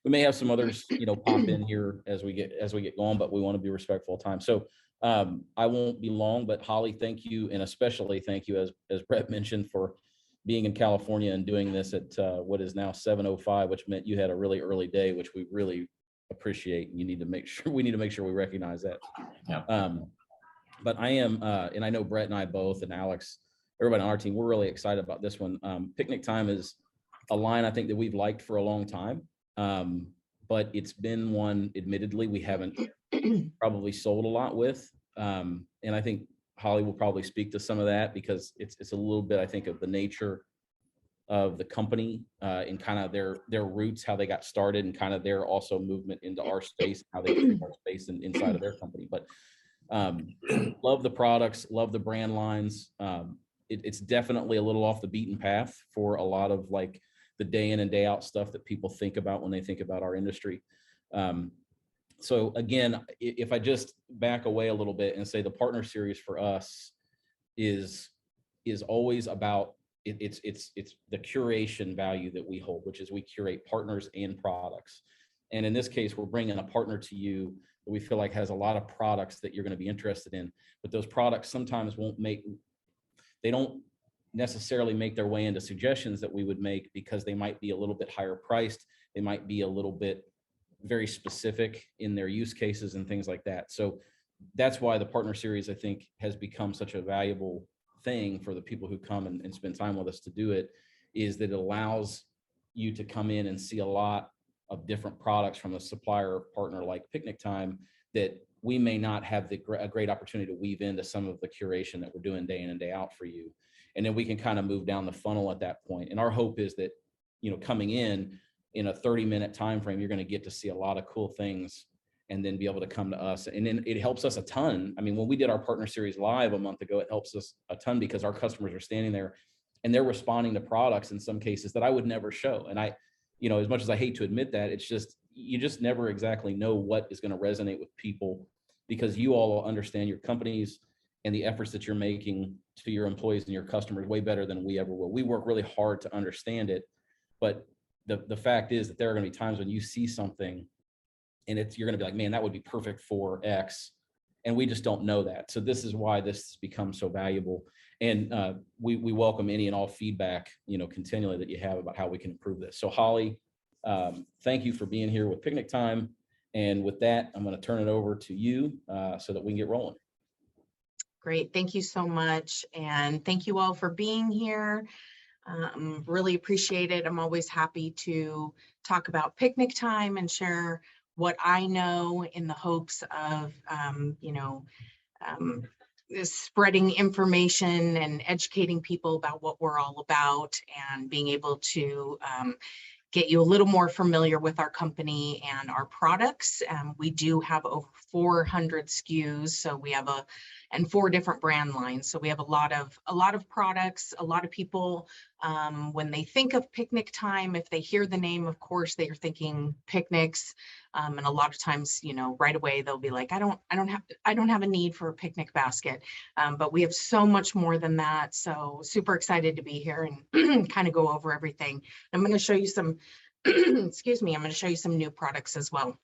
we may have some others, pop in here as we get going, but we want to be respectful of time. So I won't be long, but Holly, thank you, and especially thank you, as Brett mentioned, for being in California and doing this at what is now 7:05, which meant you had a really early day, which we really appreciate. And we need to make sure we recognize that. Yeah. But I am, and I know Brett and I both, and Alex, everybody on our team, we're really excited about this one. Picnic Time is a line I think that we've liked for a long time, but it's been one, admittedly, we haven't probably sold a lot with. And I think Holly will probably speak to some of that, because it's a little bit, I think, of the nature of the company and kind of their roots, how they got started, and kind of their also movement into our space, how they treat our space and inside of their company. But love the products, love the brand lines. It's definitely a little off the beaten path for a lot of like the day in and day out stuff that people think about when they think about our industry. So again, if I just back away a little bit and say the partner series for us is always about it's the curation value that we hold, which is we curate partners and products. And in this case, we're bringing a partner to you that we feel like has a lot of products that you're going to be interested in, but those products sometimes they don't necessarily make their way into suggestions that we would make, because they might be a little bit higher priced. They might be a little bit very specific in their use cases and things like that. So that's why the partner series, I think, has become such a valuable thing for the people who come and spend time with us to do it, is that it allows you to come in and see a lot of different products from a supplier partner like Picnic Time that we may not have a great opportunity to weave into some of the curation that we're doing day in and day out for you. And then we can kind of move down the funnel at that point. And our hope is that, coming in a 30-minute time frame, you're going to get to see a lot of cool things and then be able to come to us. And then it helps us a ton. I mean, when we did our partner series live a month ago, it helps us a ton because our customers are standing there and they're responding to products in some cases that I would never show. And as much as I hate to admit that, it's just, you just never exactly know what is going to resonate with people, because you all understand your companies and the efforts that you're making to your employees and your customers way better than we ever will. We work really hard to understand it, but the fact is that there are going to be times when you see something and you're going to be like, man, that would be perfect for X. And we just don't know that. So this is why this has become so valuable. And we welcome any and all feedback, continually, that you have about how we can improve this. So Holly, thank you for being here with Picnic Time. And with that, I'm going to turn it over to you so that we can get rolling. Great. Thank you so much. And thank you all for being here. Really appreciate it. I'm always happy to talk about Picnic Time and share what I know, in the hopes of, spreading information and educating people about what we're all about, and being able to get you a little more familiar with our company and our products. We do have over 400 SKUs, so we have and 4 different brand lines. So we have a lot of products. A lot of people, when they think of Picnic Time, if they hear the name, of course, they are thinking picnics. And a lot of times, right away they'll be like, I don't have a need for a picnic basket. But we have so much more than that. So super excited to be here and kind of go over everything. I'm going to show you some, excuse me, I'm going to show you some new products as well.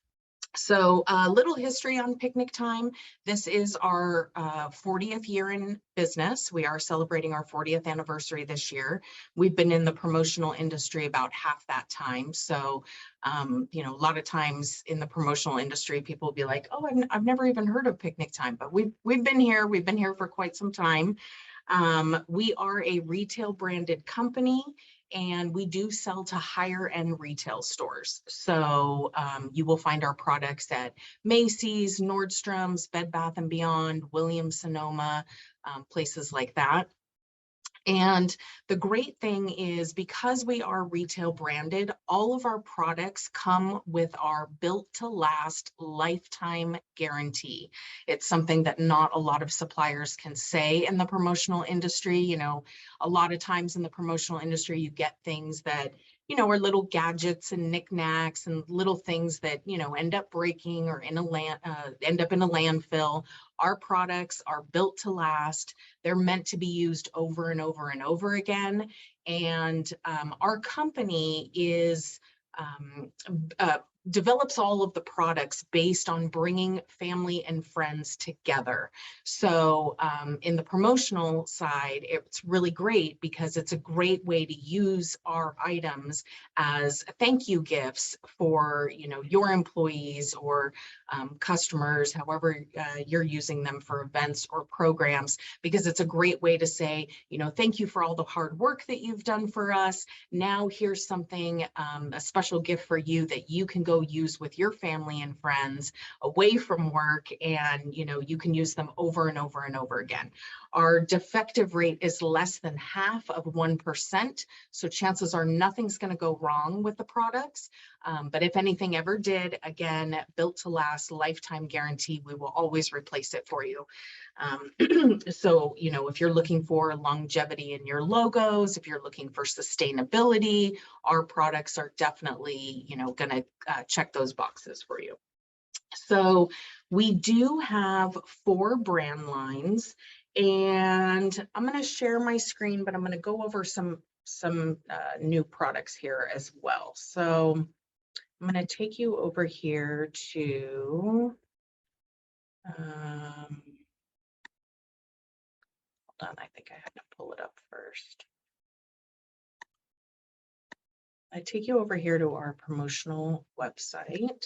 So a little history on Picnic Time. This is our 40th year in business. We are celebrating our 40th anniversary this year. We've been in the promotional industry about half that time. So, a lot of times in the promotional industry, people will be like, oh, I've never even heard of Picnic Time, but we've been here. We've been here for quite some time. We are a retail branded company, and we do sell to higher end retail stores. So you will find our products at Macy's, Nordstrom's, Bed Bath & Beyond, Williams-Sonoma, places like that. And the great thing is, because we are retail branded, all of our products come with our built to last lifetime guarantee. It's something that not a lot of suppliers can say in the promotional industry. A lot of times in the promotional industry, you get things that, are little gadgets and knickknacks and little things that, end up breaking or end up in a landfill. Our products are built to last. They're meant to be used over and over and over again. And our company is develops all of the products based on bringing family and friends together. So in the promotional side, it's really great because it's a great way to use our items as thank you gifts for, you know, your employees or customers, however you're using them for events or programs, because it's a great way to say, you know, thank you for all the hard work that you've done for us. Now here's something, a special gift for you that you can go use with your family and friends away from work, and you know, you can use them over and over and over again. Our defective rate is less than 0.5%, so chances are nothing's going to go wrong with the products. But if anything ever did, again, built to last, lifetime guarantee, we will always replace it for you. So, you know, if you're looking for longevity in your logos, if you're looking for sustainability, our products are definitely, you know, going to check those boxes for you. So we do have 4 brand lines, and I'm going to share my screen, but I'm going to go over some new products here as well. So I'm going to take you over here to hold on, I think I had to pull it up first. I take you over here to our promotional website.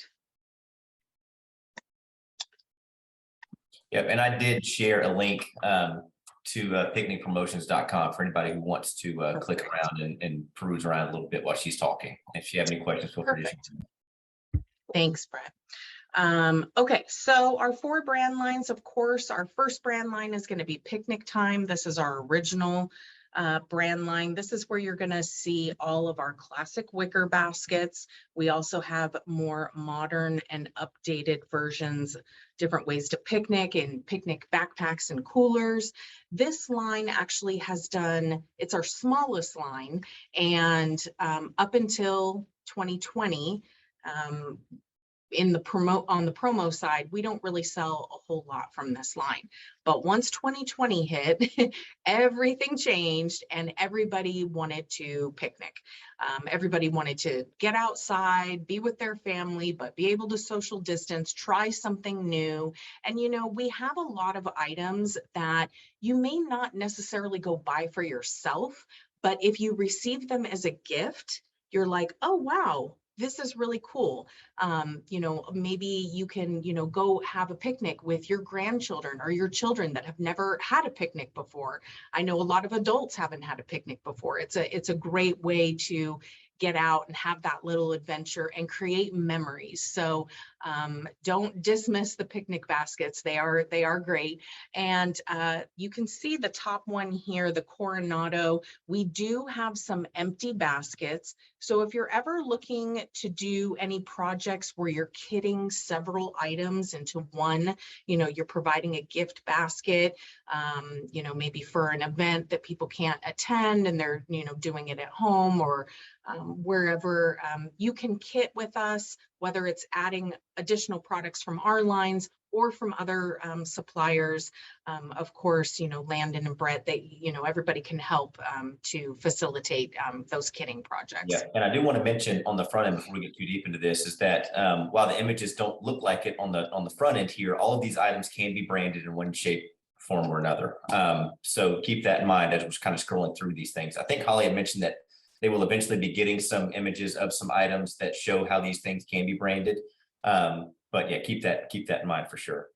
Yep, and I did share a link to picnicpromotions.com for anybody who wants to click around and peruse around a little bit while she's talking. If you have any questions, feel free to share. Thanks, Brett. Okay, so our 4 brand lines, of course, our first brand line is going to be Picnic Time. This is our original brand line. This is where you're going to see all of our classic wicker baskets. We also have more modern and updated versions, different ways to picnic, and picnic backpacks and coolers. This line actually has done, it's our smallest line, and up until 2020, on the promo side, we don't really sell a whole lot from this line. But once 2020 hit, everything changed and everybody wanted to picnic. Everybody wanted to get outside, be with their family, but be able to social distance, try something new. And, you know, we have a lot of items that you may not necessarily go buy for yourself, but if you receive them as a gift, you're like, oh, wow, this is really cool. You know, maybe you can, you know, go have a picnic with your grandchildren or your children that have never had a picnic before. I know a lot of adults haven't had a picnic before. It's a great way to get out and have that little adventure and create memories. So don't dismiss the picnic baskets. They are great. And you can see the top one here, the Coronado. We do have some empty baskets. So if you're ever looking to do any projects where you're kitting several items into one, you know, you're providing a gift basket, you know, maybe for an event that people can't attend and they're, you know, doing it at home or wherever, you can kit with us, whether it's adding additional products from our lines or from other suppliers. Of course, you know, Landon and Brett, they, you know, everybody can help to facilitate those kitting projects. Yeah, and I do want to mention on the front end before we get too deep into this is that while the images don't look like it on the front end here, all of these items can be branded in one shape, form, or another. So keep that in mind as we're kind of scrolling through these things. I think Holly had mentioned that they will eventually be getting some images of some items that show how these things can be branded. But yeah, keep that in mind for sure.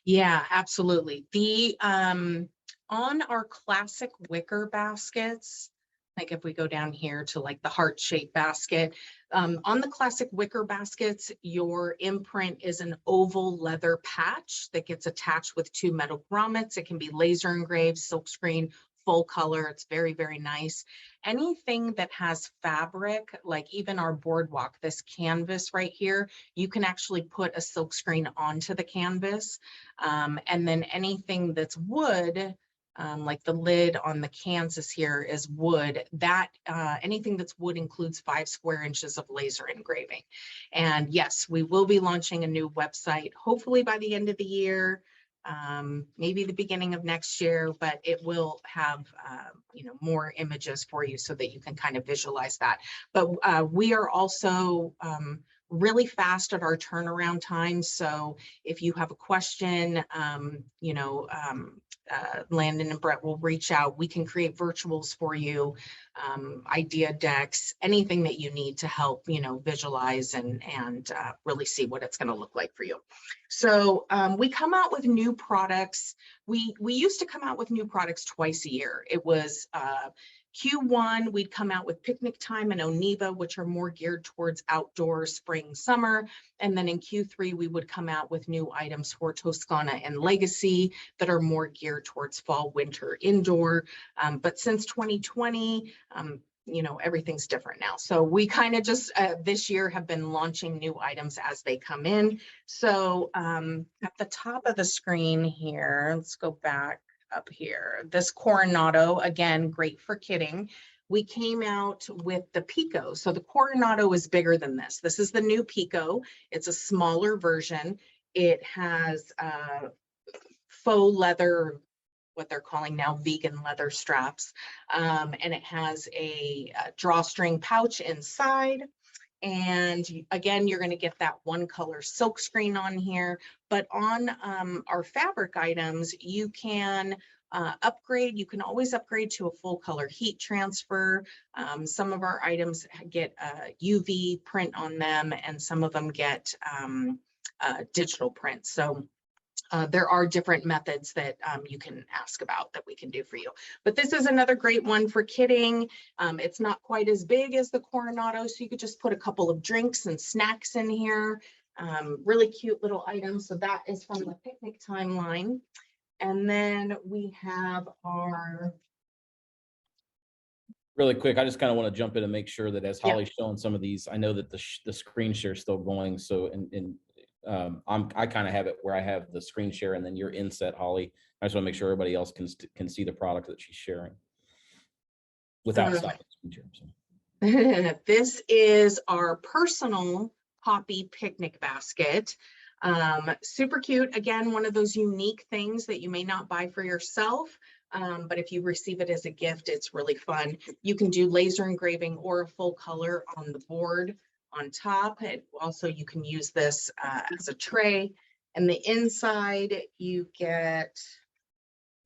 Yeah, absolutely. The on our classic wicker baskets, like if we go down here to like the heart-shaped basket, on the classic wicker baskets, your imprint is an oval leather patch that gets attached with 2 metal grommets. It can be laser engraved, silkscreen, full color. It's very, very nice. Anything that has fabric, like even our boardwalk, this canvas right here, you can actually put a silkscreen onto the canvas. And then anything that's wood, like the lid on the Kansas here is wood, that anything that's wood includes 5 square inches of laser engraving. And yes, we will be launching a new website, hopefully by the end of the year. maybe the beginning of next year, but it will have, more images for you so that you can kind of visualize that. But we are also really fast at our turnaround time. So if you have a question, Landon and Brett will reach out. We can create virtuals for you, idea decks, anything that you need to help, visualize and really see what it's going to look like for you. So we come out with new products. We used to come out with new products twice a year. It was Q1, we'd come out with Picnic Time and Oniva, which are more geared towards outdoor, spring, summer. And then in Q3, we would come out with new items for Toscana and Legacy that are more geared towards fall, winter, indoor. But since 2020, everything's different now. So we kind of just this year have been launching new items as they come in. So at the top of the screen here, let's go back up here. This Coronado, again, great for kidding. We came out with the Pico. So the Coronado is bigger than this. This is the new Pico. It's a smaller version. It has faux leather, what they're calling now vegan leather straps. And it has a drawstring pouch inside. And again, you're going to get that one color silk screen on here, but on our fabric items, you can upgrade. You can always upgrade to a full color heat transfer. Some of our items get a UV print on them, and some of them get digital print. So there are different methods that you can ask about that we can do for you. But this is another great one for kidding. It's not quite as big as the Coronado, so you could just put a couple of drinks and snacks in here. Really cute little items. So that is from the Picnic Time line. And then we have our... Really quick, I just kind of want to jump in and make sure that as Holly's showing some of these, I know that the screen share is still going. So I kind of have it where I have the screen share and then you're inset, Holly. I just want to make sure everybody else can see the product that she's sharing without stopping the screen share. This is our personal Poppy picnic basket. Super cute. Again, one of those unique things that you may not buy for yourself. But if you receive it as a gift, it's really fun. You can do laser engraving or a full color on the board on top. Also, you can use this as a tray. And the inside, you get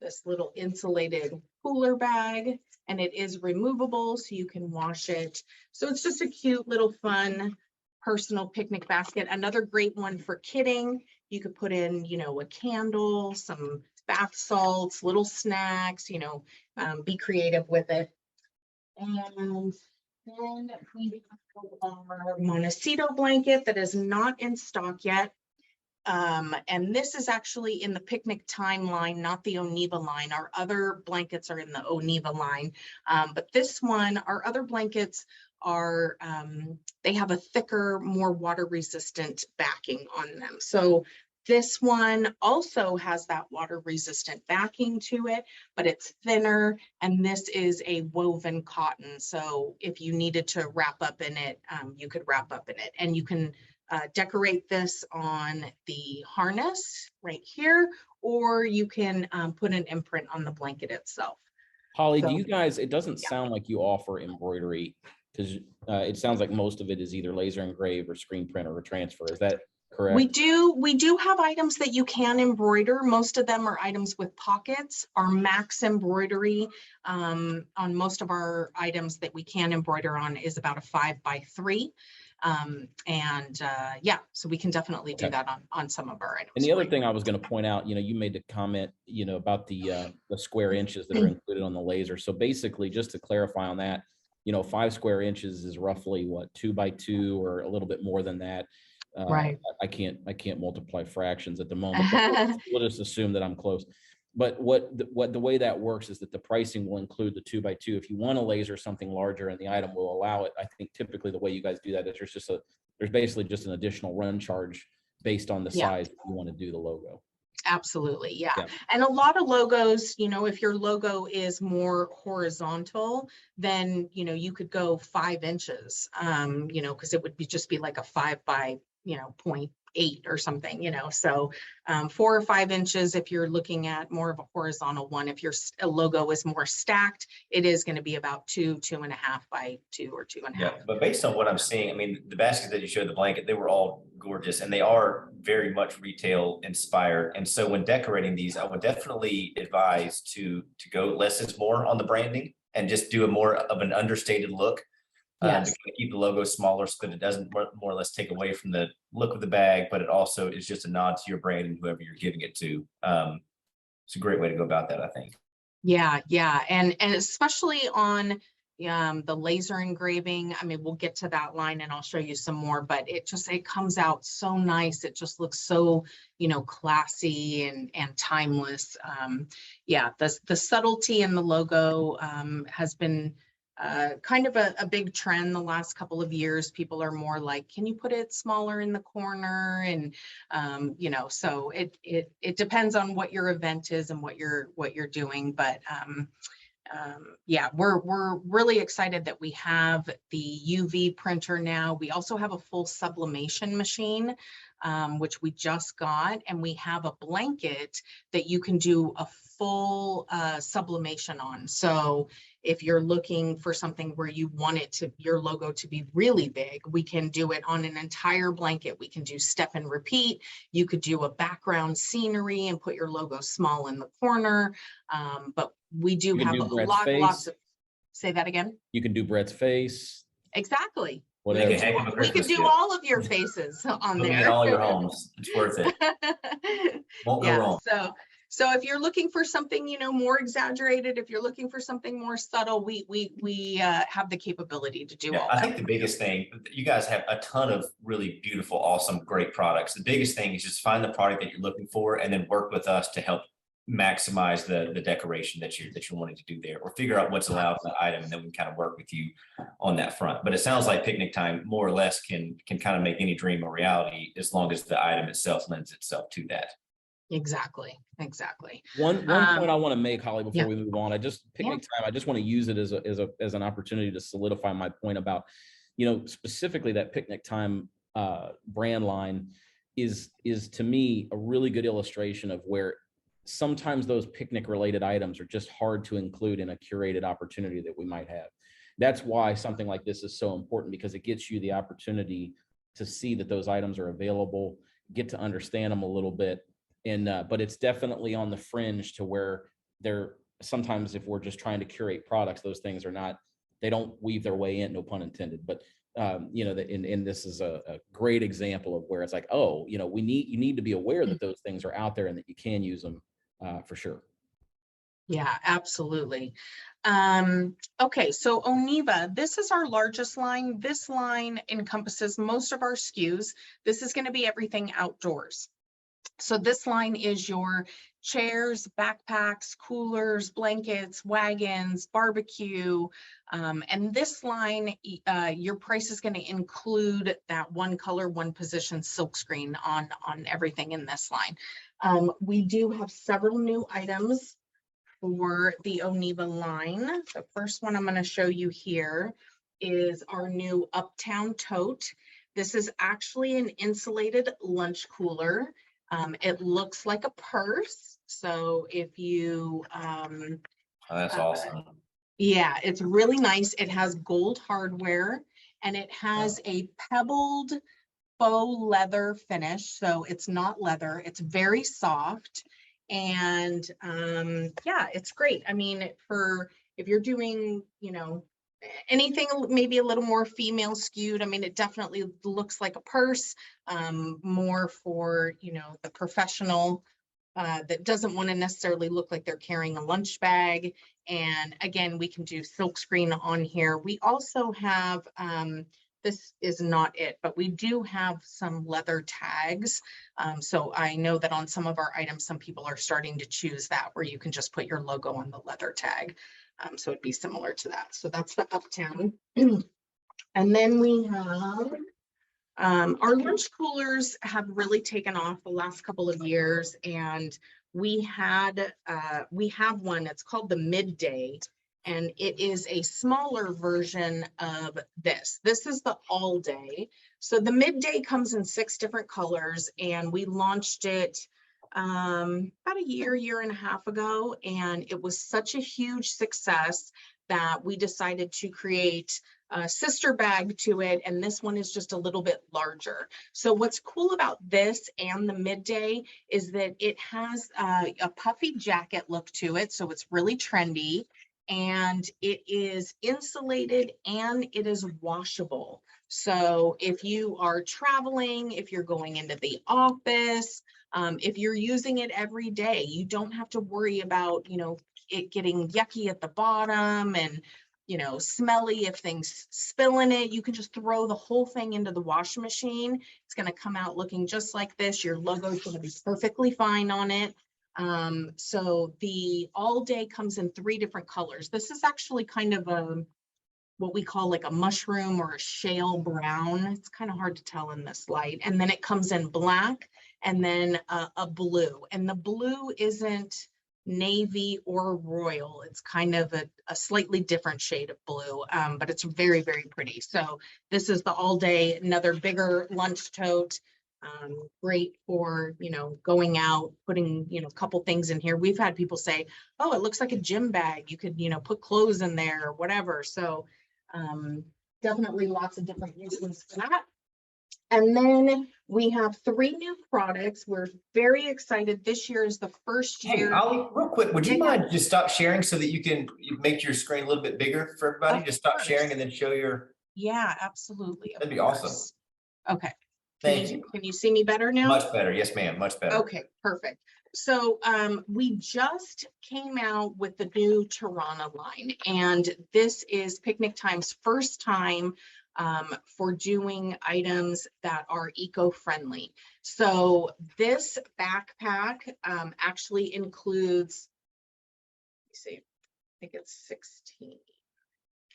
this little insulated cooler bag, and it is removable, so you can wash it. So it's just a cute little fun personal picnic basket. Another great one for kidding. You could put in, a candle, some bath salts, little snacks, be creative with it. And then we have our Montecito blanket that is not in stock yet. And this is actually in the Picnic Time line, not the Oniva line. Our other blankets are in the Oniva line. But this one, our other blankets are, they have a thicker, more water resistant backing on them. So this one also has that water resistant backing to it, but it's thinner, and this is a woven cotton. So if you needed to wrap up in it, you could wrap up in it, and you can decorate this on the harness right here, or you can put an imprint on the blanket itself. Holly, do you guys, it doesn't sound like you offer embroidery, because it sounds like most of it is either laser engrave or screen print or a transfer. Is that correct? We do have items that you can embroider. Most of them are items with pockets. Our max embroidery on most of our items that we can embroider on is about a 5x3. Yeah, so we can definitely do that on some of our items. And the other thing I was going to point out, you made the comment, about the square inches that are included on the laser. So basically, just to clarify on that, 5 square inches is roughly what, 2x2 or a little bit more than that. Right. I can't multiply fractions at the moment, but we'll just assume that I'm close. But the way that works is that the pricing will include the 2x2. If you want to laser something larger and the item will allow it, I think typically the way you guys do that is there's basically just an additional run charge based on the size that you want to do the logo. Absolutely. Yeah. And a lot of logos, if your logo is more horizontal, then, you could go 5 inches, because it would just be like a 5x 0.8 or something, so 4 or 5 inches if you're looking at more of a horizontal one. If your logo is more stacked, it is going to be about 2.5 by 2 or 2.5. Yeah, but based on what I'm seeing, I mean, the baskets that you showed, the blanket, they were all gorgeous, and they are very much retail inspired. And so when decorating these, I would definitely advise to go less is more on the branding and just do a more of an understated look. To Yes. kind of keep the logo smaller so that it doesn't more or less take away from the look of the bag, but it also is just a nod to your brand and whoever you're giving it to. It's a great way to go about that, I think. Yeah, and especially on the laser engraving. I mean, we'll get to that line and I'll show you some more, but it comes out so nice. It just looks so, classy and timeless. Yeah, the subtlety in the logo has been kind of a big trend the last couple of years. People are more like, can you put it smaller in the corner? And so it depends on what your event is and what you're doing. But yeah, we're really excited that we have the UV printer now. We also have a full sublimation machine, which we just got, and we have a blanket that you can do a full sublimation on. So if you're looking for something where you want your logo to be really big, we can do it on an entire blanket. We can do step and repeat. You could do a background scenery and put your logo small in the corner. But we do have lots of, say that again. You can do Brett's face. Exactly. Whatever. We could do all of your faces on there. In all your homes. It's worth it. Won't go wrong. So if you're looking for something, more exaggerated, if you're looking for something more subtle, we have the capability to do all that. I think the biggest thing, you guys have a ton of really beautiful, awesome, great products. The biggest thing is just find the product that you're looking for and then work with us to help maximize the decoration that you're wanting to do there, or figure out what's allowed in the item, and then we can kind of work with you on that front. But it sounds like Picnic Time more or less can kind of make any dream a reality as long as the item itself lends itself to that. Exactly. One point I want to make, Holly, before we move on, Picnic Time, I just want to use it as an opportunity to solidify my point about, specifically that Picnic Time brand line is to me a really good illustration of where sometimes those picnic related items are just hard to include in a curated opportunity that we might have. That's why something like this is so important, because it gets you the opportunity to see that those items are available, get to understand them a little bit. And but it's definitely on the fringe to where they're sometimes, if we're just trying to curate products, those things they don't weave their way in, no pun intended. But and this is a great example of where it's like, oh, you need to be aware that those things are out there and that you can use them for sure. Yeah, absolutely. Okay, so Oniva, this is our largest line. This line encompasses most of our SKUs. This is going to be everything outdoors. So this line is your chairs, backpacks, coolers, blankets, wagons, barbecue. And this line, your price is going to include that one color, one position silk screen on everything in this line. We do have several new items for the Oniva line. The first one I'm going to show you here is our new Uptown Tote. This is actually an insulated lunch cooler. It looks like a purse. So if you, oh, that's awesome. Yeah, it's really nice. It has gold hardware and it has a pebbled faux leather finish. So it's not leather, it's very soft. And yeah, it's great. I mean, if you're doing, anything maybe a little more female skewed, I mean, it definitely looks like a purse, more for, the professional that doesn't want to necessarily look like they're carrying a lunch bag. And again, we can do silk screen on here. We also have, this is not it, but we do have some leather tags. So I know that on some of our items, some people are starting to choose that, where you can just put your logo on the leather tag. So it'd be similar to that. So that's the Uptown. And then we have our lunch coolers have really taken off the last couple of years, and we have one. It's called the Midday, And it is a smaller version of this. This is the all day. So the midday comes in 6 different colors, and we launched it about a year and a half ago. And it was such a huge success that we decided to create a sister bag to it. And this one is just a little bit larger. So what's cool about this and the midday is that it has a puffy jacket look to it. So it's really trendy, and it is insulated and it is washable. So if you are traveling, if you're going into the office, if you're using it every day, you don't have to worry about, you know, it getting yucky at the bottom and, you know, smelly if things spill in it. You can just throw the whole thing into the washing machine. It's going to come out looking just like this. Your logo is going to be perfectly fine on it. So the all day comes in 3 different colors. This is actually kind of a what we call like a mushroom or a shale brown. It's kind of hard to tell in this light. And then it comes in black and then a blue. And the blue isn't navy or royal. It's kind of a slightly different shade of blue, but it's very, very pretty. So this is the all day, another bigger lunch tote. Great for, you know, going out, putting, you know, a couple things in here. We've had people say, oh, it looks like a gym bag. You could, you know, put clothes in there or whatever. So definitely lots of different uses for that. And then we have 3 new products. We're very excited. This year is the first Hey, year. Holly, real quick, would you mind just stop sharing so that you can make your screen a little bit bigger for everybody? Of Just stop course. sharing and then show your. Yeah, absolutely. That'd be awesome. Okay. Thank you. Can you see me better now? Much better. Yes, ma'am. Much better. Okay, perfect. So we just came out with the new Tirana line, and this is Picnic Time's first time for doing items that are eco-friendly. So this backpack actually includes, let me see, I think it's 16.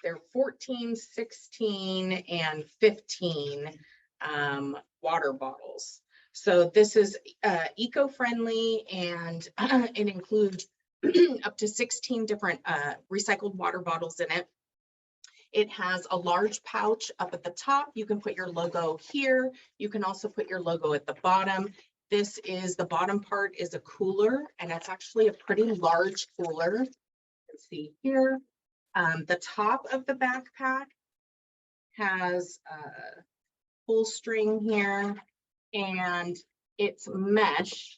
They're 14, 16, and 15 water bottles. So this is eco-friendly, and it includes up to 16 different recycled water bottles in it. It has a large pouch up at the top. You can put your logo here. You can also put your logo at the bottom. This is, the bottom part is a cooler, and it's actually a pretty large cooler. You can see here. The top of the backpack has a pull string here, and it's mesh.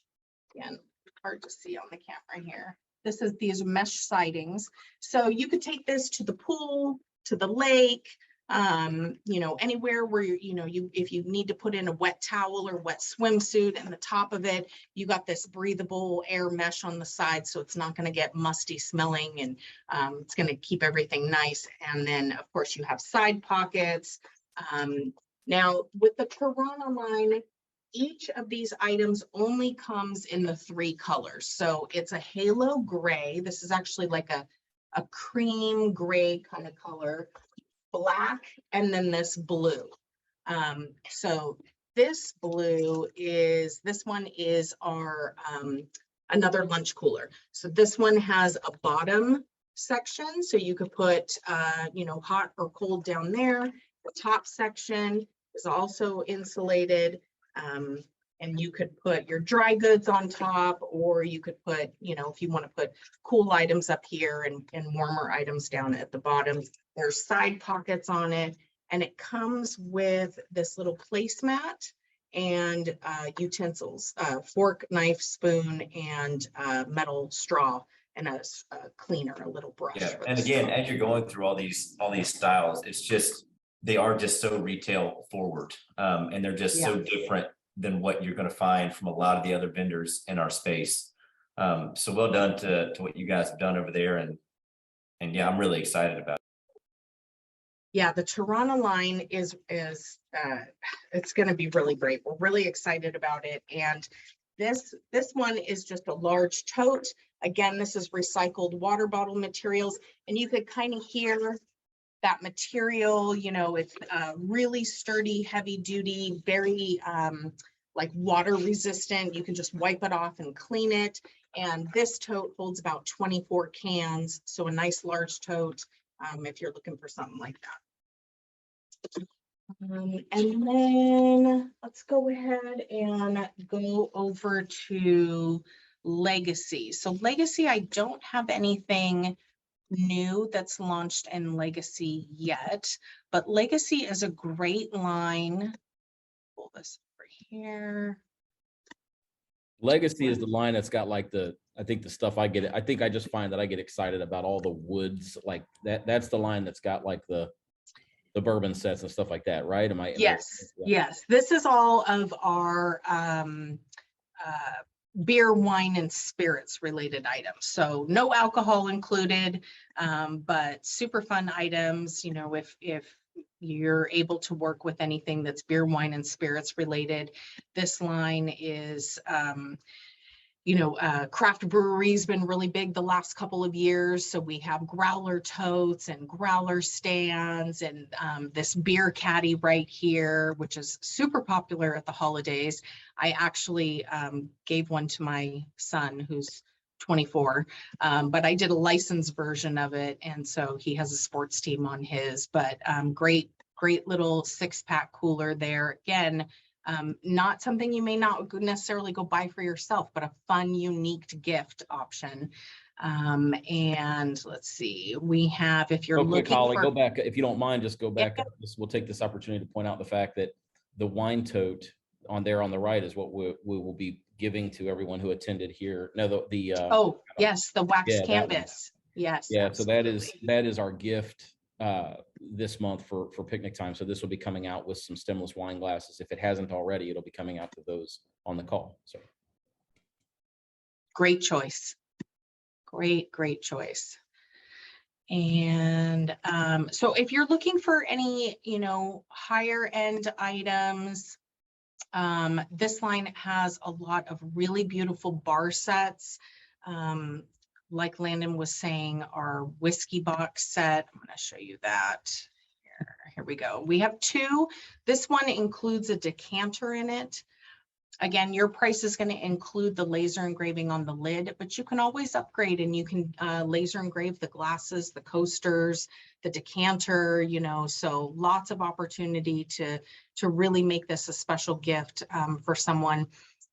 Again, hard to see on the camera here. This is these mesh sidings. So you could take this to the pool, to the lake, you know, anywhere where if you need to put in a wet towel or wet swimsuit, and the top of it, you got this breathable air mesh on the side, so it's not going to get musty smelling, and it's going to keep everything nice. And then of course you have side pockets. Now with the Tirana line, each of these items only comes in the 3 colors. So it's a halo gray. This is actually like a cream gray kind of color, black, and then this blue. So this blue is, this one is our another lunch cooler. So this one has a bottom section, so you could put you know, hot or cold down there. The top section is also insulated, and you could put your dry goods on top, or you could put, you know, if you want to put cool items up here and warmer items down at the bottom. There's side pockets on it, and it comes with this little placemat and utensils, fork, knife, spoon, and metal straw, and a cleaner, a little brush. Yeah, and again, as you're going through all these styles, it's just, they are just so retail forward, and they're just so different than what you're going to find from a lot of the other vendors in our space. So well done to what you guys have done over there, and yeah, I'm really excited about it. Yeah, the Tirana line is it's going to be really great. We're really excited about it. And this one is just a large tote. Again, this is recycled water bottle materials, and you could kind of hear that material, you know, it's really sturdy, heavy duty, very like water resistant. You can just wipe it off and clean it. And this tote holds about 24 cans. So a nice large tote if you're looking for something like that. And then let's go ahead and go over to Legacy. So Legacy, I don't have anything new that's launched in Legacy yet, but Legacy is a great line. Pull this over here. Legacy is the line that's got like I think the stuff I get, I think I just find that I get excited about all the woods like that. That's the line that's got like the bourbon sets and stuff like that, right? Am I? Yes, yes. This is all of our beer, wine, and spirits related items. So no alcohol included, but super fun items. You know, if you're able to work with anything that's beer, wine, and spirits related, this line is, craft brewery's been really big the last couple of years. So we have growler totes and growler stands and this beer caddy right here, which is super popular at the holidays. I actually gave one to my son who's 24, but I did a licensed version of it. And so he has a sports team on his, but great little 6-pack cooler there. Again, not something you may not necessarily go buy for yourself, but a fun, unique gift option. And let's see, we have, if you're looking Holly, for, go back, if you don't mind, just go back. We'll take this opportunity to point out the fact that the wine tote on there on the right is what we will be giving to everyone who attended here. No, oh yes, the wax canvas. Yes. Yeah, absolutely. so that is our gift this month for picnic time. So this will be coming out with some stemless wine glasses. If it hasn't already, it'll be coming out to those on the call. So great choice. Great choice. And so if you're looking for any, higher end items, this line has a lot of really beautiful bar sets. Like Landon was saying, our whiskey box set, I'm going to show you that. Here we go. We have 2. This one includes a decanter in it. Again, your price is going to include the laser engraving on the lid, but you can always upgrade and you can laser engrave the glasses, the coasters, the decanter, so lots of opportunity to really make this a special gift for someone.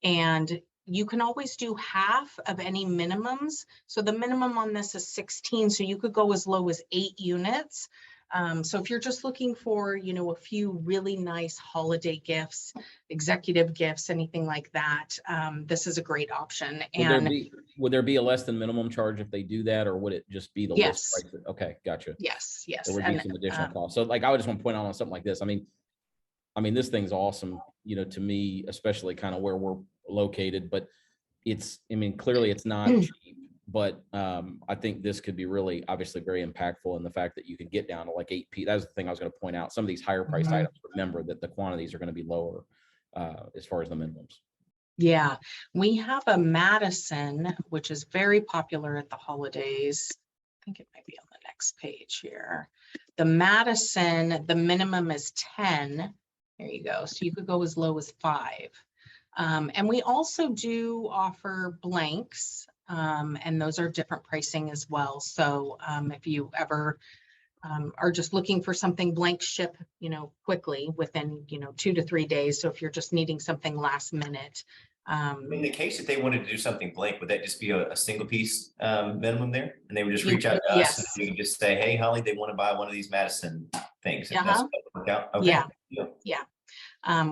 And you can always do half of any minimums. So the minimum on this is 16. So you could go as low as 8 units. So if you're just looking for, a few really nice holiday gifts, executive gifts, anything like that, this is a great option. And would there be a less than minimum charge if they do that, or would it just be the list price? Okay, gotcha. Yes. There would be some additional cost. So like, I would just want to point out on something like this. I mean, this thing's awesome, to me, especially kind of where we're located, but clearly it's not cheap, but I think this could be really obviously very impactful in the fact that you can get down to like 8 That's the thing I was going to point out. Some of these higher priced items, remember that the quantities are going to be lower as far as the minimums. Yeah, we have a Madison, which is very popular at the holidays. I think it might be on the next page here. The Madison, the minimum is 10. There you go. So you could go as low as 5. And we also do offer blanks, and those are different pricing as well. So if you ever are just looking for something, blank ship, quickly within, 2 to 3 days. So if you're just needing something last minute. In the case that they wanted to do something blank, would that just be a single piece minimum there? And they would just reach out to us and we can just say, hey, Holly, they want to buy one of these Madison things. If that's work out. Okay. Yeah.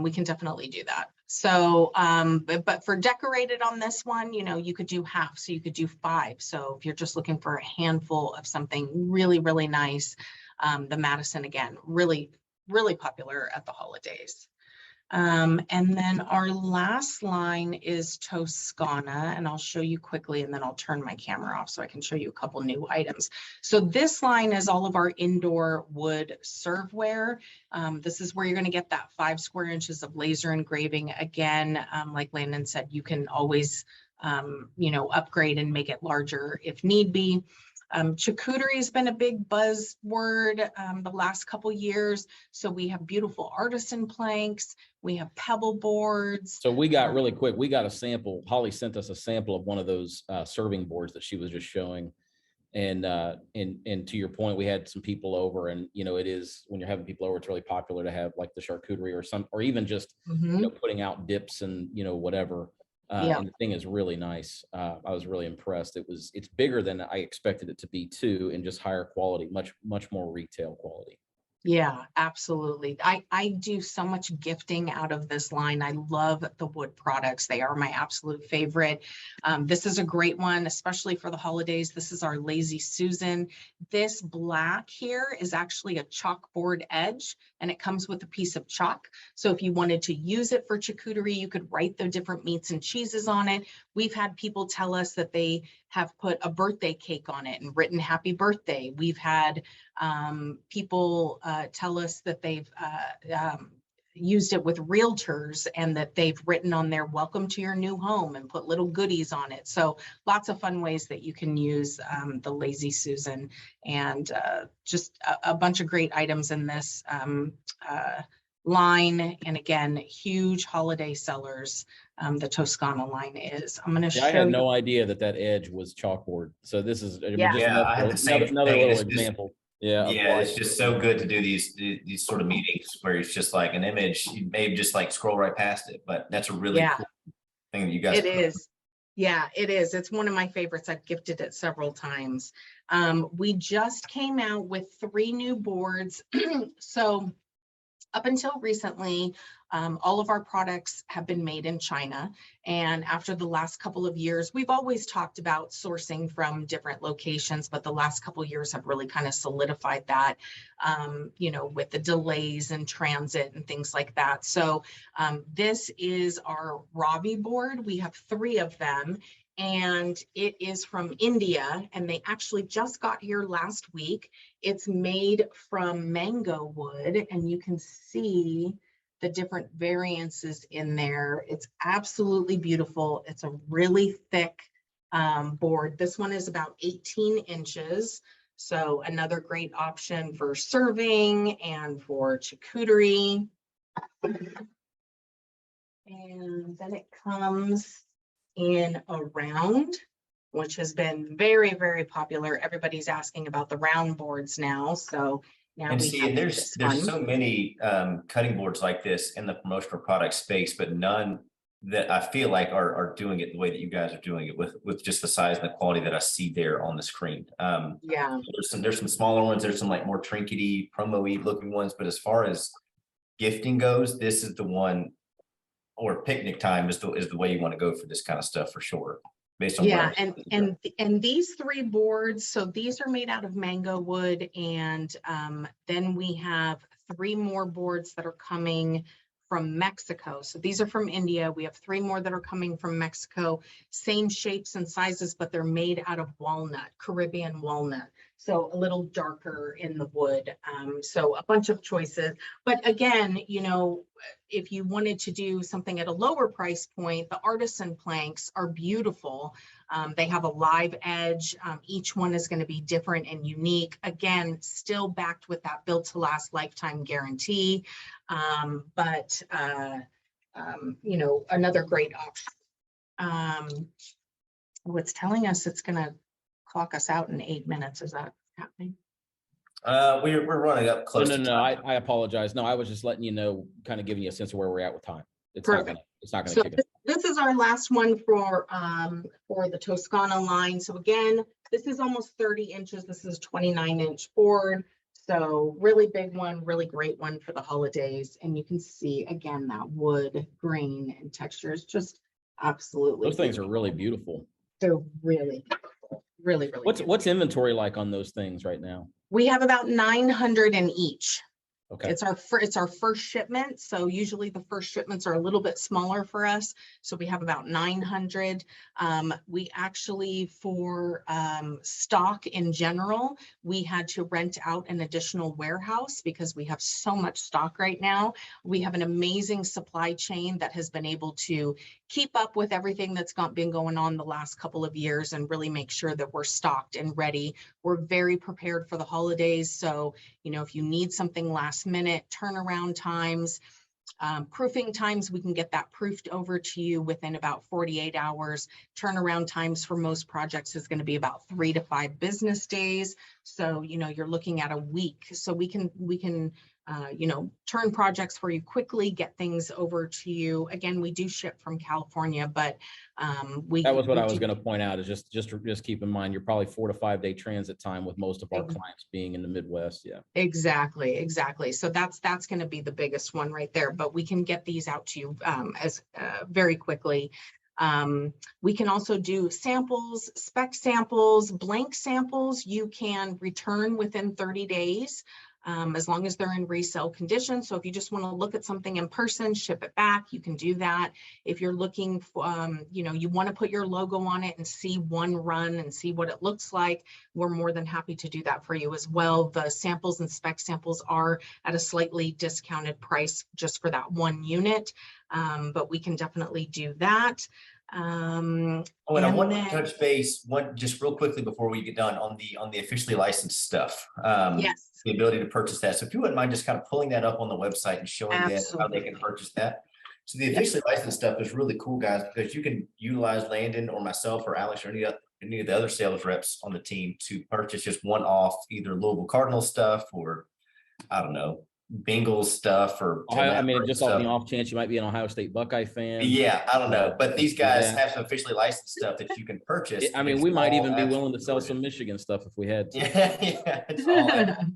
We can definitely do that. So, but for decorated on this one, you could do half, so you could do 5. So if you're just looking for a handful of something really, really nice, the Madison, again, really, really popular at the holidays. And then our last line is Toscana, and I'll show you quickly, and then I'll turn my camera off so I can show you a couple new items. So this line is all of our indoor wood serveware. This is where you're going to get that 5 square inches of laser engraving. Again, like Landon said, you can always, upgrade and make it larger if need be. Charcuterie has been a big buzzword the last couple years. So we have beautiful artisan planks. We have pebble boards. So we got really quick, we got a sample. Holly sent us a sample of one of those serving boards that she was just showing. And to your point, we had some people over, and it is, when you're having people over, it's really popular to have like the charcuterie or even just putting out dips and whatever. And the thing is really nice. I was really impressed. It's bigger than I expected it to be too, and just higher quality, much more retail quality. Yeah, absolutely. I do so much gifting out of this line. I love the wood products. They are my absolute favorite. This is a great one, especially for the holidays. This is our Lazy Susan. This black here is actually a chalkboard edge, and it comes with a piece of chalk. So if you wanted to use it for charcuterie, you could write the different meats and cheeses on it. We've had people tell us that they have put a birthday cake on it and written happy birthday. We've had people tell us that they've used it with realtors and that they've written on their welcome to your new home and put little goodies on it. So lots of fun ways that you can use the Lazy Susan, and just a bunch of great items in this line. And again, huge holiday sellers. The Toscana line is. I'm going to show you. I had no idea that edge was chalkboard. So this is I had the same another thing. little example. It's just so good to do these sort of meetings where it's just like an image. You may just like scroll right past it, but that's a really cool thing that you guys. It is. Yeah, it is. It's one of my favorites. I've gifted it several times. We just came out with 3 new boards. So up until recently, all of our products have been made in China. And after the last couple of years, we've always talked about sourcing from different locations, but the last couple of years have really kind of solidified that, with the delays in transit and things like that. So this is our Ravi board. We have 3 of them. And it is from India, and they actually just got here last week. It's made from mango wood, and you can see the different variances in there. It's absolutely beautiful. It's a really thick board. This one is about 18 inches. So another great option for serving and for charcuterie. And then it comes in a round, which has been very, very popular. Everybody's asking about the round boards now. So now there's so many cutting boards like this in the promotional product space, but none that I feel like are doing it the way that you guys are doing it with just the size and the quality that I see there on the screen. There's some smaller ones. There's some like more trinkety, promo-y looking ones, but as far as gifting goes, this is the one. Or picnic time is the way you want to go for this kind of stuff for sure. Based on and these 3 boards, so these are made out of mango wood, and then we have 3 more boards that are coming from Mexico. So these are from India. We have 3 more that are coming from Mexico. Same shapes and sizes, but they're made out of walnut, Caribbean walnut. So a little darker in the wood. So a bunch of choices. But again, if you wanted to do something at a lower price point, the artisan planks are beautiful. They have a live edge. Each one is going to be different and unique. Again, still backed with that built to last lifetime guarantee. But another great option. What's telling us it's going to clock us out in 8 minutes. Is that happening? We're running up close. No. I apologize. No, I was just letting you know, kind of giving you a sense of where we're at with time. It's not gonna kick it. This is our last one for the Toscana line. So again, this is almost 30 inches. This is 29-inch board. So really big one, really great one for the holidays. And you can see again that wood grain and texture is just absolutely. Those things are really beautiful. They're really, really, really. What's inventory like on those things right now? We have about 900 in each. Okay. It's our first shipment. So usually the first shipments are a little bit smaller for us. So we have about 900. We actually, for stock in general, we had to rent out an additional warehouse because we have so much stock right now. We have an amazing supply chain that has been able to keep up with everything that's been going on the last couple of years and really make sure that we're stocked and ready. We're very prepared for the holidays. So, you know, if you need something last minute, turnaround times, proofing times, we can get that proofed over to you within about 48 hours. Turnaround times for most projects is going to be about 3 to 5 business days. So, you know, you're looking at a week. So we can you know, turn projects for you quickly, get things over to you. Again, we do ship from California, but that was what I was going to point out, is just keep in mind, you're probably 4 to 5 day transit time with most of our clients being in the Midwest. Yeah, exactly. So that's going to be the biggest one right there, but we can get these out to you very quickly. We can also do samples, spec samples, blank samples. You can return within 30 days. As long as they're in resale condition. So if you just want to look at something in person, ship it back, you can do that. If you're looking for, you know, you want to put your logo on it and see one run and see what it looks like, we're more than happy to do that for you as well. The samples and spec samples are at a slightly discounted price just for that one unit, but we can definitely do that. And I want to touch base just real quickly before we get done on the officially licensed stuff. Yes. The ability to purchase that. So if you wouldn't mind just kind of pulling that up on the website and showing them how they can purchase that. So the officially licensed stuff is really cool, guys, because you can utilize Landon or myself or Alex or any of the other sales reps on the team to purchase just one-off either Louisville Cardinals stuff or, I don't know, Bengals stuff or I mean, just on the off chance you might be an Ohio State Buckeye fan. Yeah, I don't know, but these guys have some officially licensed stuff that you can purchase. I mean, we might even be willing to sell some Michigan stuff if we had to. Yeah, it's all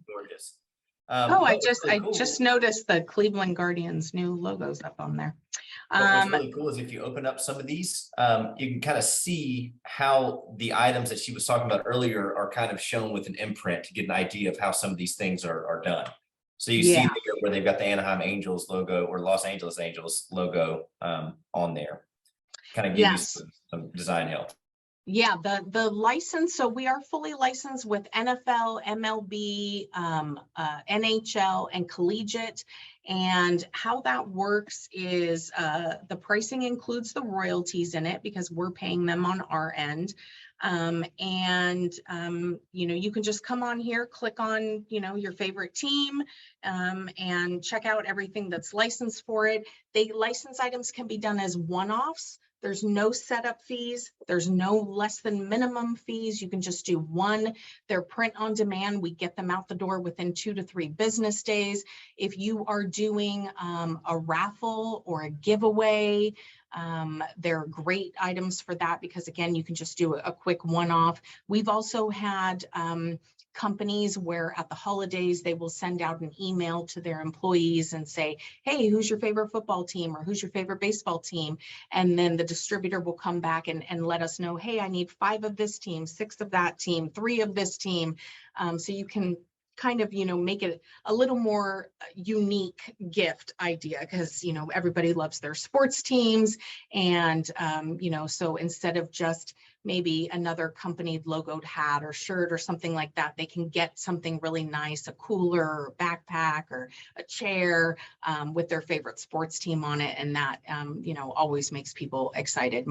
gorgeous. I just noticed the Cleveland Guardians new logos up on there. What's really cool is if you open up some of these, you can kind of see how the items that she was talking about earlier are kind of shown with an imprint to get an idea of how some of these things are done. So you see there where they've got the Anaheim Angels logo or Los Angeles Angels logo on there. Kind of give you some design help. Yeah, the license. So we are fully licensed with NFL, MLB, NHL, and collegiate. And how that works is the pricing includes the royalties in it because we're paying them on our end. You know, you can just come on here, click on, you know, your favorite team, and check out everything that's licensed for it. The license items can be done as one-offs. There's no setup fees. There's no less than minimum fees. You can just do one. They're print on demand. We get them out the door within 2 to 3 business days. If you are doing a raffle or a giveaway, they're great items for that because, again, you can just do a quick one-off. We've also had companies where at the holidays, they will send out an email to their employees and say, hey, who's your favorite football team or who's your favorite baseball team? And then the distributor will come back and let us know, hey, I need 5 of this team, 6 of that team, 3 of this team. So you can kind of, you know, make it a little more unique gift idea because, you know, everybody loves their sports teams. And, you know, so instead of just maybe another company logoed hat or shirt or something like that, they can get something really nice, a cooler or backpack or a chair with their favorite sports team on it. And that, you know, always makes people excited.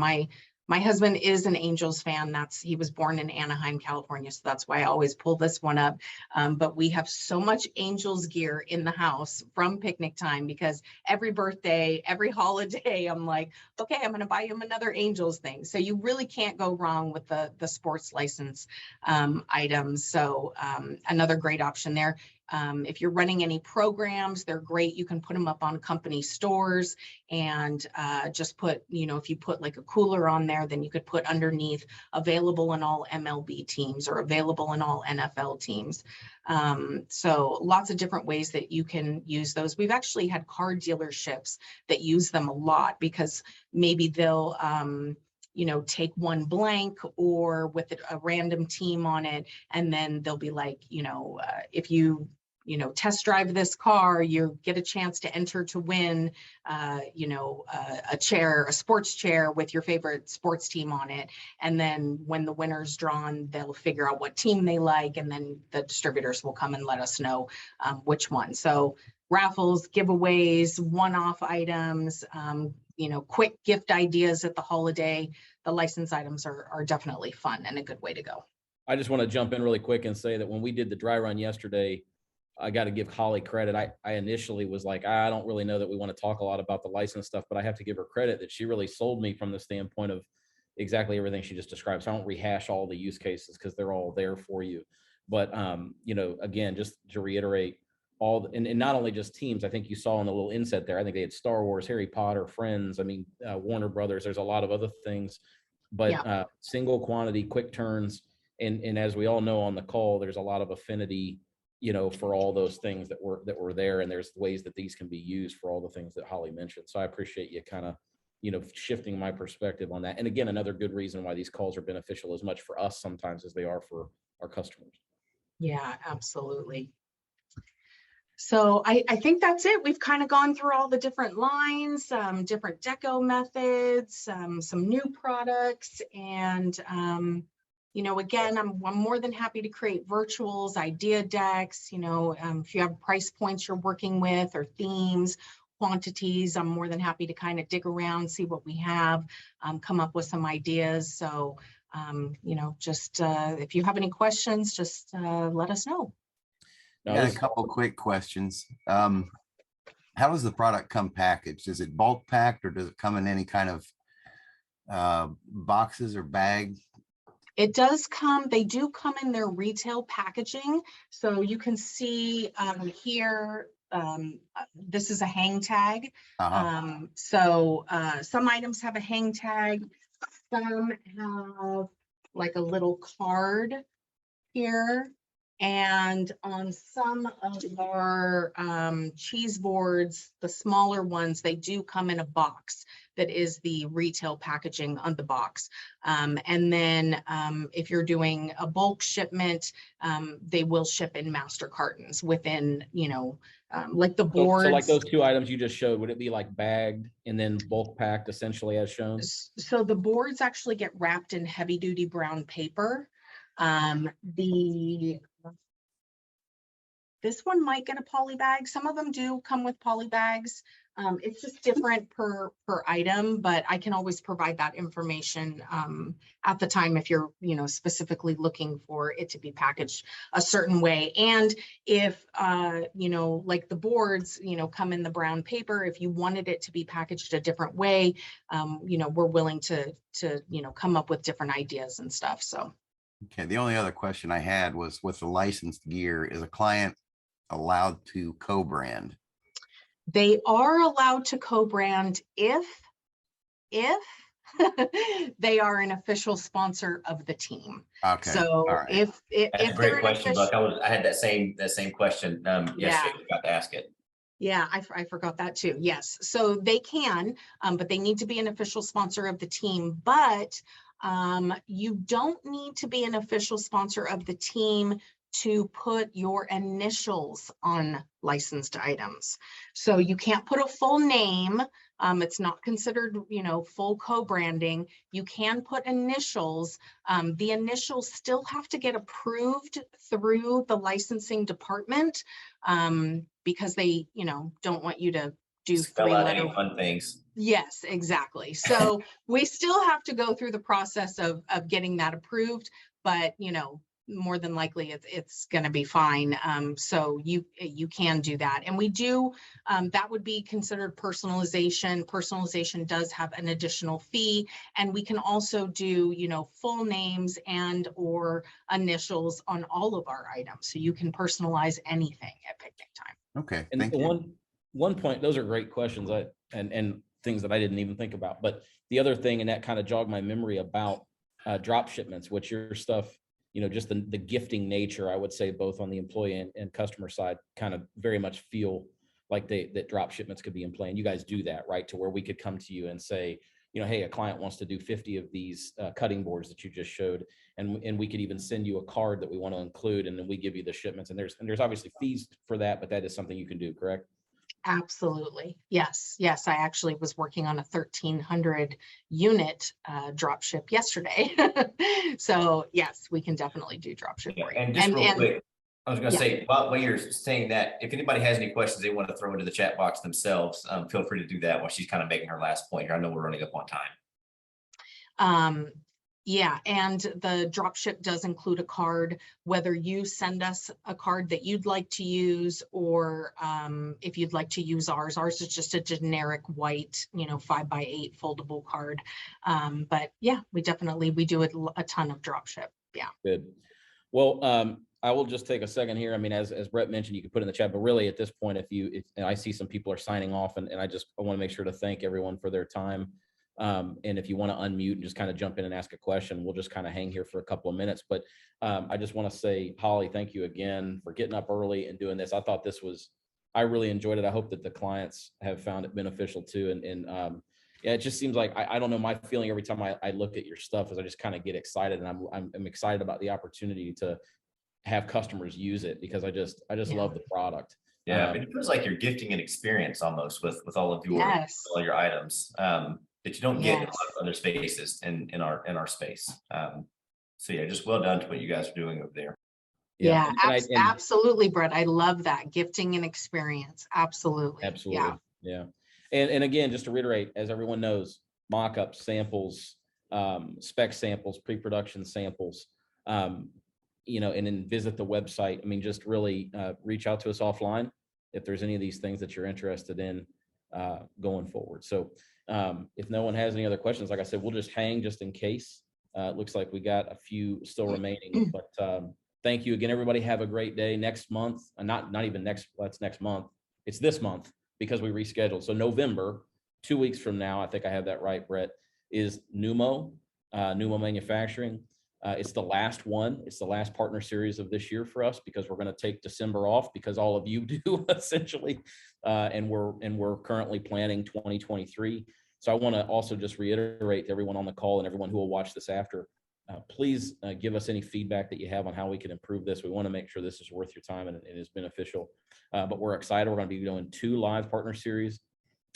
My husband is an Angels fan. He was born in Anaheim, California. So that's why I always pull this one up. But we have so much Angels gear in the house from picnic time because every birthday, every holiday, I'm like, okay, I'm going to buy him another Angels thing. So you really can't go wrong with the sports license items. So another great option there. If you're running any programs, they're great. You can put them up on company stores and just put, you know, if you put like a cooler on there, then you could put underneath available in all MLB teams or available in all NFL teams. So lots of different ways that you can use those. We've actually had car dealerships that use them a lot because maybe they'll, you know, take one blank or with a random team on it. And then they'll be like, you know, if you test drive this car, you get a chance to enter to win, a sports chair with your favorite sports team on it. And then when the winner's drawn, they'll figure out what team they like, and then the distributors will come and let us know which one. So raffles, giveaways, one-off items, quick gift ideas at the holiday. The license items are definitely fun and a good way to go. I just want to jump in really quick and say that when we did the dry run yesterday, I got to give Holly credit. I initially was like, I don't really know that we want to talk a lot about the license stuff, but I have to give her credit that she really sold me from the standpoint of exactly everything she just described. So I won't rehash all the use cases because they're all there for you. But, again, just to reiterate, and not only just teams, I think you saw in the little inset there, I think they had Star Wars, Harry Potter, Friends, Warner Brothers, there's a lot of other things, but single quantity, quick turns. And as we all know on the call, there's a lot of affinity, for all those things that were there. And there's ways that these can be used for all the things that Holly mentioned. So I appreciate you kind of, shifting my perspective on that. And again, another good reason why these calls are beneficial as much for us sometimes as they are for our customers. Yeah, absolutely. So I think that's it. We've kind of gone through all the different lines, different deco methods, some new products, and again, I'm more than happy to create virtuals, idea decks. If you have price points you're working with or themes, quantities, I'm more than happy to kind of dig around, see what we have, come up with some ideas. So, just if you have any questions, just let us know. A couple quick questions. How does the product come packaged? Is it bulk packed, or does it come in any kind of boxes or bag? It does come, they do come in their retail packaging. So you can see here, this is a hang tag. So some items have a hang tag. Some have like a little card here. And on some of our cheese boards, the smaller ones, they do come in a box that is the retail packaging on the box. And then if you're doing a bulk shipment, they will ship in master cartons within, like the boards. So like those two items you just showed, would it be like bagged and then bulk packed essentially as shown? So the boards actually get wrapped in heavy duty brown paper. This one might get a poly bag. Some of them do come with poly bags. It's just different per item, but I can always provide that information at the time if you're, specifically looking for it to be packaged a certain way. And if, like the boards, come in the brown paper, if you wanted it to be packaged a different way, we're willing to come up with different ideas and stuff. So. Okay. The only other question I had was with the licensed gear, is a client allowed to co-brand? They are allowed to co-brand if they are an official sponsor of the team. Okay. So right. if That's a great question, Buck. I had that same question yesterday. I forgot to ask it. Yeah, I forgot that too. Yes. So they can, but they need to be an official sponsor of the team. But you don't need to be an official sponsor of the team to put your initials on licensed items. So you can't put a full name. It's not considered, full co-branding. You can put initials. The initials still have to get approved through the licensing department because they, don't want you to do three-letter fun things. Yes, exactly. So we still have to go through the process of getting that approved, but more than likely it's going to be fine. So you can do that. And we do, that would be considered personalization. Personalization does have an additional fee, and we can also do, full names and or initials on all of our items. So you can personalize anything at picnic time. Okay. And thank you. One point, those are great questions and things that I didn't even think about. But the other thing, and that kind of jogged my memory about drop shipments, which your stuff, just the gifting nature, I would say both on the employee and customer side kind of very much feel like that drop shipments could be in play. And you guys do that, right? To where we could come to you and say, you know, hey, a client wants to do 50 of these cutting boards that you just showed, and we could even send you a card that we want to include, and then we give you the shipments. And there's obviously fees for that, but that is something you can do, correct? Absolutely. Yes. Yes. I actually was working on a 1,300 unit drop ship yesterday. So yes, we can definitely do drop ship. Yeah, and just real quick, I was going to yeah. say, while you're saying that, if anybody has any questions they want to throw into the chat box themselves, feel free to do that while she's kind of making her last point here. I know we're running up on time. Yeah, and the drop ship does include a card, whether you send us a card that you'd like to use, or if you'd like to use ours. Ours is just a generic white, 5x8 foldable card. But yeah, we do a ton of drop ship. Yeah. Good. Well, I will just take a second here. I mean, as Brett mentioned, you can put in the chat, but really at this point, and I see some people are signing off, and I want to make sure to thank everyone for their time. And if you want to unmute and just kind of jump in and ask a question, we'll just kind of hang here for a couple of minutes. But I just want to say, Holly, thank you again for getting up early and doing this. I really enjoyed it. I hope that the clients have found it beneficial too. And yeah, it just seems like, I don't know, my feeling every time I look at your stuff is I just kind of get excited, and I'm excited about the opportunity to have customers use it, because I just love the product. Yeah, it feels like you're gifting an experience almost with all of your all your items. That you don't get in a lot of other spaces in our space. So yeah, just well done to what you guys are doing over there. Yeah, absolutely, Brett. I love that, gifting an experience. Absolutely. Absolutely. Yeah. And again, just to reiterate, as everyone knows, mock-ups, samples, spec samples, pre-production samples, and then visit the website. I mean, just really reach out to us offline if there's any of these things that you're interested in going forward. So if no one has any other questions, like I said, we'll just hang just in case. It looks like we got a few still remaining, but thank you again, everybody. Have a great day. Next month, not even next, that's next month. It's this month, because we rescheduled. So November, 2 weeks from now, I think I have that right, Brett, is Numo Manufacturing. It's the last one. It's the last partner series of this year for us, because we're going to take December off, because all of you do essentially. And we're currently planning 2023. So I want to also just reiterate to everyone on the call and everyone who will watch this after, please give us any feedback that you have on how we can improve this. We want to make sure this is worth your time and it is beneficial. But we're excited. We're going to be doing 2 live partner series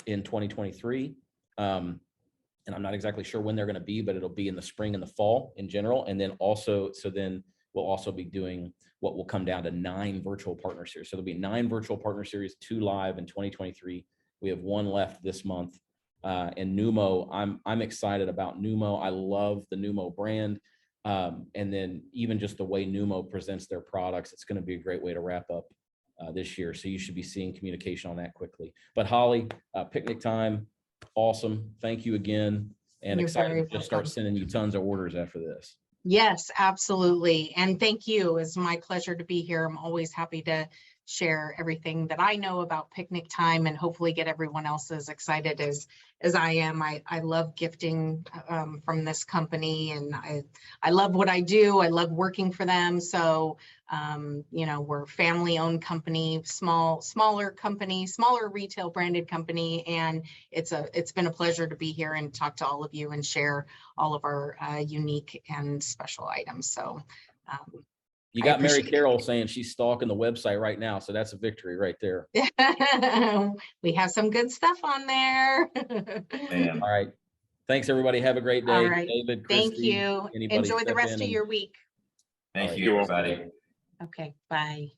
in 2023. And I'm not exactly sure when they're going to be, but it'll be in the spring and the fall in general. And then then we'll also be doing what will come down to 9 virtual partner series. So there'll be 9 virtual partner series, 2 live in 2023. We have 1 left this month. And Numo, I'm excited about Numo. I love the Numo brand. And then even just the way Numo presents their products, it's going to be a great way to wrap up this year. So you should be seeing communication on that quickly. But Holly, Picnic Time, awesome. Thank you again. And You're excited to just start sending you tons of orders after this. Yes, absolutely. And thank you. It's my pleasure to be here. I'm always happy to share everything that I know about Picnic Time, and hopefully get everyone else as excited as I am. I love gifting from this company, and I love what I do. I love working for them. So we're family-owned company, smaller company, smaller retail branded company, and it's been a pleasure to be here and talk to all of you and share all of our unique and special items. So you got Mary Carroll saying she's stalking the website right now, so that's a victory right there. We have some good stuff on there. Man. All right. Thanks, everybody. Have a great day. All right. David, thank Christy, you. Enjoy the rest of your week. Thank you, everybody. Okay, bye.